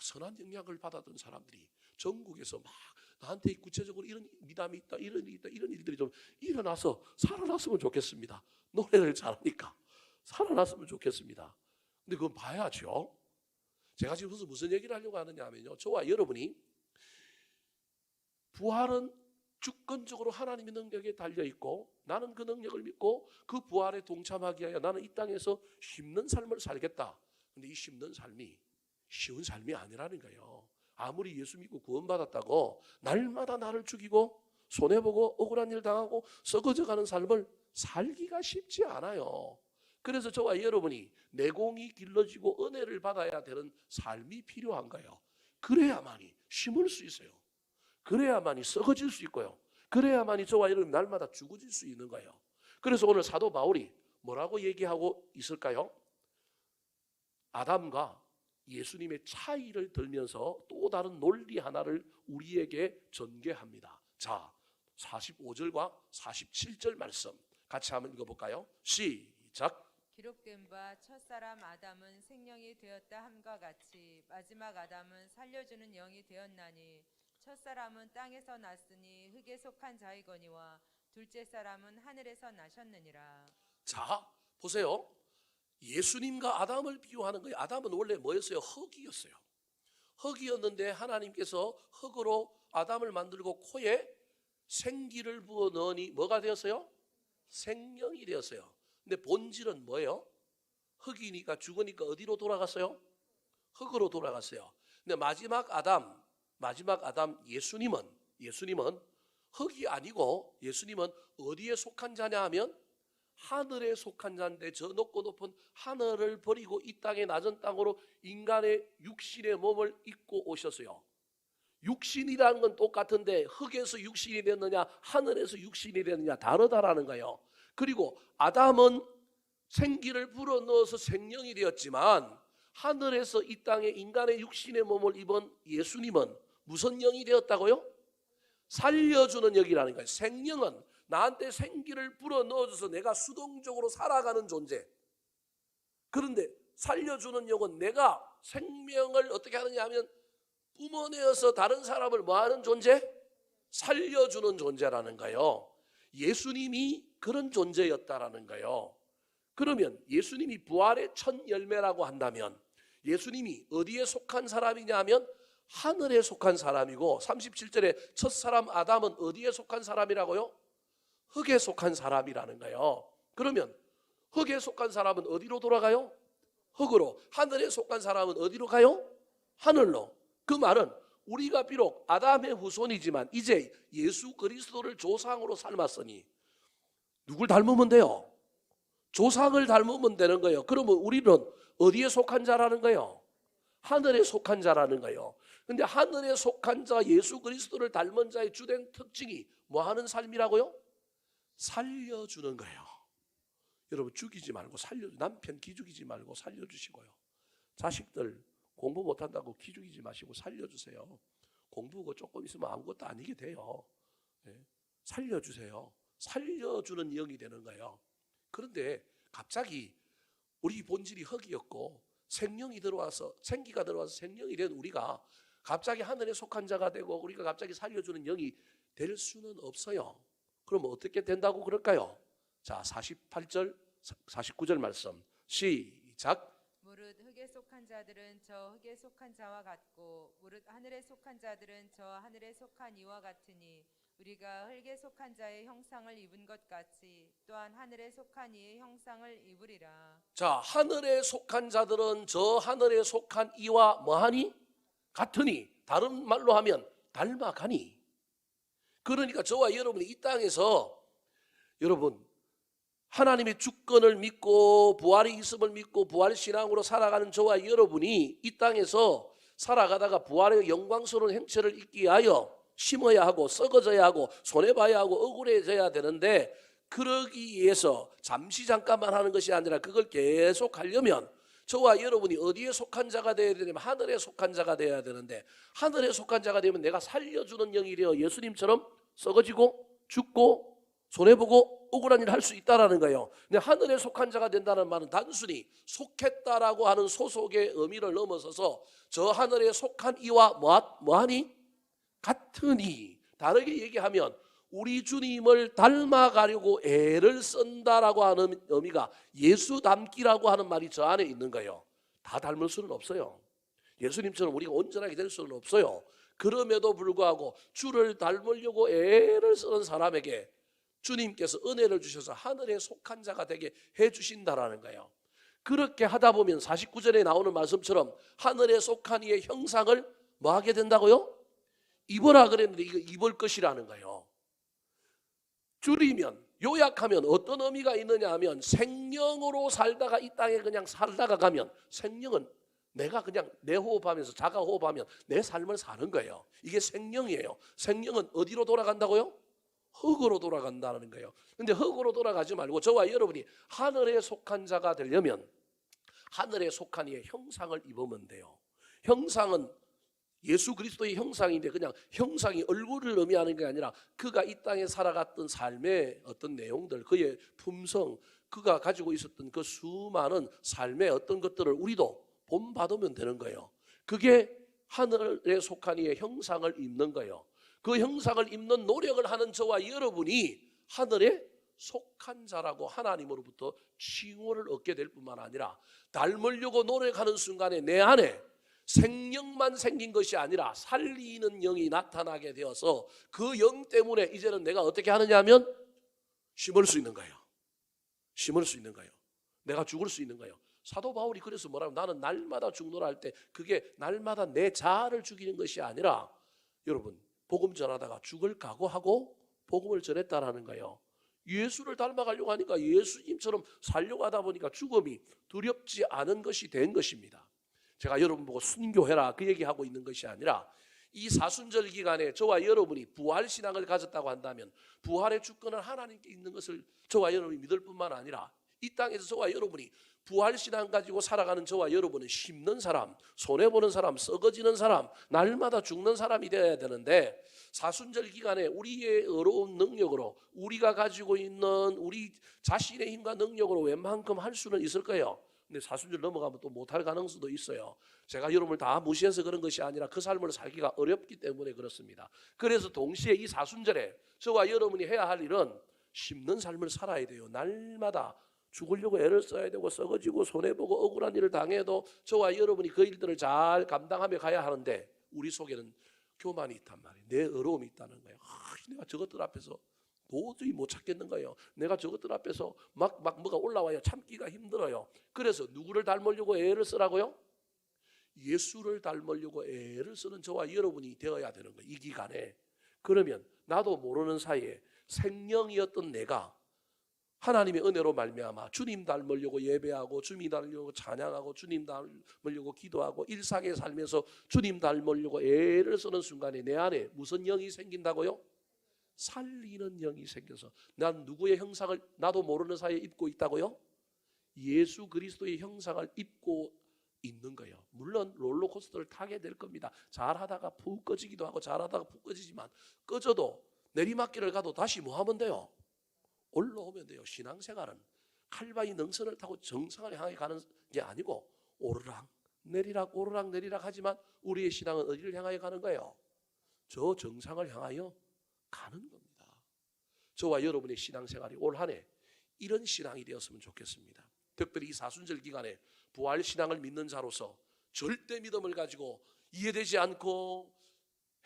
선한 영향을 받았던 사람들이 전국에서 막 나한테 구체적으로 이런 미담이 있다, 이런 일이 있다, 이런 일들이 좀 일어나서 살아났으면 좋겠습니다. 노래를 잘하니까 살아났으면 좋겠습니다. 근데 그건 봐야죠. 제가 지금 무슨 얘기를 하려고 하느냐 하면요, 저와 여러분이 부활은 주권적으로 하나님의 능력에 달려있고, 나는 그 능력을 믿고 그 부활에 동참하기 위하여 나는 이 땅에서 힘든 삶을 살겠다. 근데 이 힘든 삶이 쉬운 삶이 아니라는 거예요. 아무리 예수 믿고 구원받았다고 날마다 나를 죽이고 손해보고 억울한 일 당하고 썩어져가는 삶을 살기가 쉽지 않아요. 그래서 저와 여러분이 내공이 길러지고 은혜를 받아야 되는 삶이 필요한 거예요. 그래야만이 심을 수 있어요. 그래야만이 썩어질 수 있고요. 그래야만이 저와 여러분 날마다 죽어질 수 있는 거예요. 그래서 오늘 사도 바울이 뭐라고 얘기하고 있을까요? 아담과 예수님의 차이를 들면서 또 다른 논리 하나를 우리에게 전개합니다. 자, 45절과 47절 말씀 같이 한번 읽어볼까요? 시작. 기록된 바 첫사람 아담은 생명이 되었다 함과 같이 마지막 아담은 살려주는 영이 되었나니 첫사람은 땅에서 났으니 흙에 속한 자이거니와 둘째 사람은 하늘에서 나셨느니라. 자, 보세요. 예수님과 아담을 비유하는 거예요. 아담은 원래 뭐였어요? 흙이었어요. 흙이었는데 하나님께서 흙으로 아담을 만들고 코에 생기를 부어 넣으니 뭐가 되었어요? 생명이 되었어요. 근데 본질은 뭐예요? 흙이니까 죽으니까 어디로 돌아갔어요? 흙으로 돌아갔어요. 근데 마지막 아담 예수님은 흙이 아니고 예수님은 어디에 속한 자냐 하면 하늘에 속한 자인데 저 높고 높은 하늘을 버리고 이 땅의 낮은 땅으로 인간의 육신의 몸을 입고 오셨어요. 육신이라는 건 똑같은데 흙에서 육신이 됐느냐 하늘에서 육신이 됐느냐 다르다라는 거예요. 그리고 아담은 생기를 불어넣어서 생명이 되었지만 하늘에서 이 땅에 인간의 육신의 몸을 입은 예수님은 무슨 영이 되었다고요? 살려주는 영이라는 거예요. 생명은 나한테 생기를 불어넣어줘서 내가 수동적으로 살아가는 존재. 그런데 살려주는 영은 내가 생명을 어떻게 하느냐 하면 뿜어내어서 다른 사람을 뭐하는 존재? 살려주는 존재라는 거예요. 예수님이 그런 존재였다라는 거예요. 그러면 예수님이 부활의 첫 열매라고 한다면 예수님이 어디에 속한 사람이냐 하면 하늘에 속한 사람이고 37절에 첫사람 아담은 어디에 속한 사람이라고요? 흙에 속한 사람이라는 거예요. 그러면 흙에 속한 사람은 어디로 돌아가요? 흙으로. 하늘에 속한 사람은 어디로 가요? 하늘로. 그 말은 우리가 비록 아담의 후손이지만 이제 예수 그리스도를 조상으로 삶았으니 누굴 닮으면 돼요? 조상을 닮으면 되는 거예요. 그러면 우리는 어디에 속한 자라는 거예요? 하늘에 속한 자라는 거예요. 근데 하늘에 속한 자 예수 그리스도를 닮은 자의 주된 특징이 뭐 하는 삶이라고요? 살려주는 거예요. 여러분 죽이지 말고 남편 기죽이지 말고 살려주시고요. 자식들 공부 못한다고 기죽이지 마시고 살려주세요. 공부가 조금 있으면 아무것도 아니게 돼요. 네. 살려주세요. 살려주는 영이 되는 거예요. 그런데 갑자기 우리 본질이 흙이었고 생명이 들어와서 생기가 들어와서 생명이 된 우리가 갑자기 하늘에 속한 자가 되고 우리가 갑자기 살려주는 영이 될 수는 없어요. 그럼 어떻게 된다고 그럴까요? 자, 48절 49절 말씀 시작. 무릇 흙에 속한 자들은 저 흙에 속한 자와 같고 무릇 하늘에 속한 자들은 저 하늘에 속한 이와 같으니 우리가 흙에 속한 자의 형상을 입은 것 같이 또한 하늘에 속한 이의 형상을 입으리라. 자, 하늘에 속한 자들은 저 하늘에 속한 이와 뭐하니? 같으니. 다른 말로 하면 닮아가니. 그러니까 저와 여러분이 이 땅에서 여러분 하나님의 주권을 믿고 부활이 있음을 믿고 부활신앙으로 살아가는 저와 여러분이 이 땅에서 살아가다가 부활의 영광스러운 행체를 잊기 위하여 심어야 하고 썩어져야 하고 손해봐야 하고 억울해져야 되는데 그러기 위해서 잠깐만 하는 것이 아니라 그걸 계속 하려면 저와 여러분이 어디에 속한 자가 되어야 되냐면 하늘에 속한 자가 되어야 되는데 하늘에 속한 자가 되면 내가 살려주는 영이 되어 예수님처럼 썩어지고 죽고 손해보고 억울한 일을 할 수 있다라는 거예요. 근데 하늘에 속한 자가 된다는 말은 단순히 속했다라고 하는 소속의 의미를 넘어서서 저 하늘에 속한 이와 뭐하니? 같으니, 다르게 얘기하면 우리 주님을 닮아가려고 애를 쓴다라고 하는 의미가 예수 닮기라고 하는 말이 저 안에 있는 거예요. 다 닮을 수는 없어요. 예수님처럼 우리가 온전하게 될 수는 없어요. 그럼에도 불구하고 주를 닮으려고 애를 쓰는 사람에게 주님께서 은혜를 주셔서 하늘에 속한 자가 되게 해주신다라는 거예요. 그렇게 하다 보면 49절에 나오는 말씀처럼 하늘에 속한 이의 형상을 뭐 하게 된다고요? 입으라 그랬는데 이거 입을 것이라는 거예요. 줄이면, 요약하면 어떤 의미가 있느냐 하면 생명으로 살다가 이 땅에 그냥 살다가 가면, 생명은 내가 그냥 내 호흡하면서 자가 호흡하면 내 삶을 사는 거예요. 이게 생명이에요. 생명은 어디로 돌아간다고요? 흙으로 돌아간다는 거예요. 근데 흙으로 돌아가지 말고 저와 여러분이 하늘에 속한 자가 되려면 하늘에 속한 이의 형상을 입으면 돼요. 형상은 예수 그리스도의 형상인데 그냥 형상이 얼굴을 의미하는 게 아니라 그가 이 땅에 살아갔던 삶의 어떤 내용들, 그의 품성, 그가 가지고 있었던 그 수많은 삶의 어떤 것들을 우리도 본받으면 되는 거예요. 그게 하늘에 속한 이의 형상을 입는 거예요. 그 형상을 입는 노력을 하는 저와 여러분이 하늘에 속한 자라고 하나님으로부터 칭호를 얻게 될 뿐만 아니라 닮으려고 노력하는 순간에 내 안에 생명만 생긴 것이 아니라 살리는 영이 나타나게 되어서 그 영 때문에 이제는 내가 어떻게 하느냐 하면 심을 수 있는 거예요. 심을 수 있는 거예요. 내가 죽을 수 있는 거예요. 사도 바울이 그래서 뭐라고, 나는 날마다 죽노라 할 때 그게 날마다 내 자아를 죽이는 것이 아니라, 여러분 복음 전하다가 죽을 각오하고 복음을 전했다라는 거예요. 예수를 닮아가려고 하니까 예수님처럼 살려고 하다 보니까 죽음이 두렵지 않은 것이 된 것입니다. 제가 여러분 보고 순교해라 그 얘기하고 있는 것이 아니라, 이 사순절 기간에 저와 여러분이 부활신앙을 가졌다고 한다면 부활의 주권은 하나님께 있는 것을 저와 여러분이 믿을 뿐만 아니라, 이 땅에서 저와 여러분이 부활신앙 가지고 살아가는 저와 여러분은 심는 사람, 손해보는 사람, 썩어지는 사람, 날마다 죽는 사람이 되어야 되는데, 사순절 기간에 우리의 어려운 능력으로, 우리가 가지고 있는 우리 자신의 힘과 능력으로 웬만큼 할 수는 있을 거예요. 근데 사순절 넘어가면 또 못할 가능성도 있어요. 제가 여러분을 다 무시해서 그런 것이 아니라 그 삶을 살기가 어렵기 때문에 그렇습니다. 그래서 동시에 이 사순절에 저와 여러분이 해야 할 일은 심는 삶을 살아야 돼요. 날마다 죽으려고 애를 써야 되고 썩어지고 손해보고 억울한 일을 당해도 저와 여러분이 그 일들을 잘 감당하며 가야 하는데, 우리 속에는 교만이 있단 말이에요. 내 어려움이 있다는 거예요. 내가 저것들 앞에서 도저히 못 찾겠는 거예요. 내가 저것들 앞에서 막 뭐가 올라와요. 참기가 힘들어요. 그래서 누구를 닮으려고 애를 쓰라고요? 예수를 닮으려고 애를 쓰는 저와 여러분이 되어야 되는 거예요. 이 기간에. 그러면 나도 모르는 사이에 생명이었던 내가 하나님의 은혜로 말미암아 주님 닮으려고 예배하고 주님 닮으려고 찬양하고 주님 닮으려고 기도하고 일상의 삶에서 주님 닮으려고 애를 쓰는 순간에 내 안에 무슨 영이 생긴다고요? 살리는 영이 생겨서 난 누구의 형상을 나도 모르는 사이에 입고 있다고요? 예수 그리스도의 형상을 입고 있는 거예요. 물론 롤러코스터를 타게 될 겁니다. 잘하다가 푹 꺼지기도 하고 잘하다가 푹 꺼지지만, 꺼져도 내리막길을 가도 다시 뭐 하면 돼요? 올라오면 돼요. 신앙생활은 칼바위 능선을 타고 정상을 향해 가는 게 아니고 오르락 내리락 오르락 내리락 하지만 우리의 신앙은 어디를 향하여 가는 거예요? 저 정상을 향하여 가는 겁니다. 저와 여러분의 신앙생활이 올 한 해 이런 신앙이 되었으면 좋겠습니다. 특별히 이 사순절 기간에 부활신앙을 믿는 자로서 절대 믿음을 가지고 이해되지 않고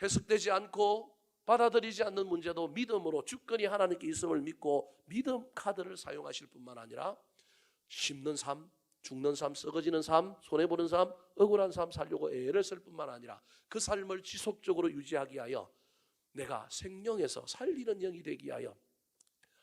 해석되지 않고 받아들이지 않는 문제도 믿음으로 주권이 하나님께 있음을 믿고 믿음 카드를 사용하실 뿐만 아니라 심는 삶, 죽는 삶, 썩어지는 삶, 손해보는 삶, 억울한 삶 살려고 애를 쓸 뿐만 아니라 그 삶을 지속적으로 유지하기 위하여 내가 생명에서 살리는 영이 되기 위하여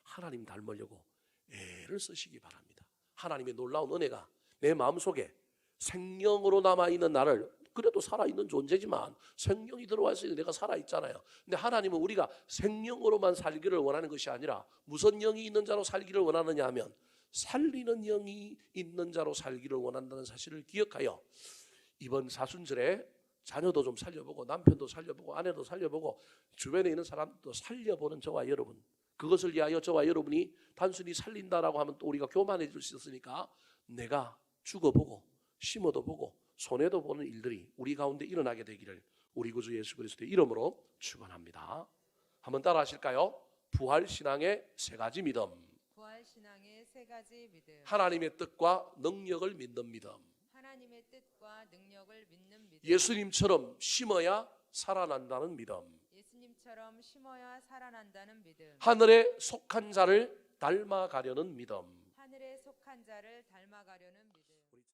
하나님 닮으려고 애를 쓰시기 바랍니다. 하나님의 놀라운 은혜가 내 마음속에 생명으로 남아있는 나를, 그래도 살아있는 존재지만 생명이 들어와 있으니 내가 살아있잖아요. 근데 하나님은 우리가 생명으로만 살기를 원하는 것이 아니라 무슨 영이 있는 자로 살기를 원하느냐 하면 살리는 영이 있는 자로 살기를 원한다는 사실을 기억하여 이번 사순절에 자녀도 좀 살려보고 남편도 살려보고 아내도 살려보고 주변에 있는 사람도 살려보는 저와 여러분, 그것을 위하여 저와 여러분이 단순히 살린다라고 하면 또 우리가 교만해질 수 있으니까 내가 죽어보고 심어도 보고 손해도 보는 일들이 우리 가운데 일어나게 되기를 우리 구주 예수 그리스도의 이름으로 축원합니다. 한번 따라 하실까요? 부활 신앙의 세 가지 믿음. 부활 신앙의 세 가지 믿음. 하나님의 뜻과 능력을 믿는 믿음. 하나님의 뜻과 능력을 믿는 믿음. 예수님처럼 심어야 살아난다는 믿음. 예수님처럼 심어야 살아난다는 믿음. 하늘에 속한 자를 닮아가려는 믿음. 하늘에 속한 자를 닮아가려는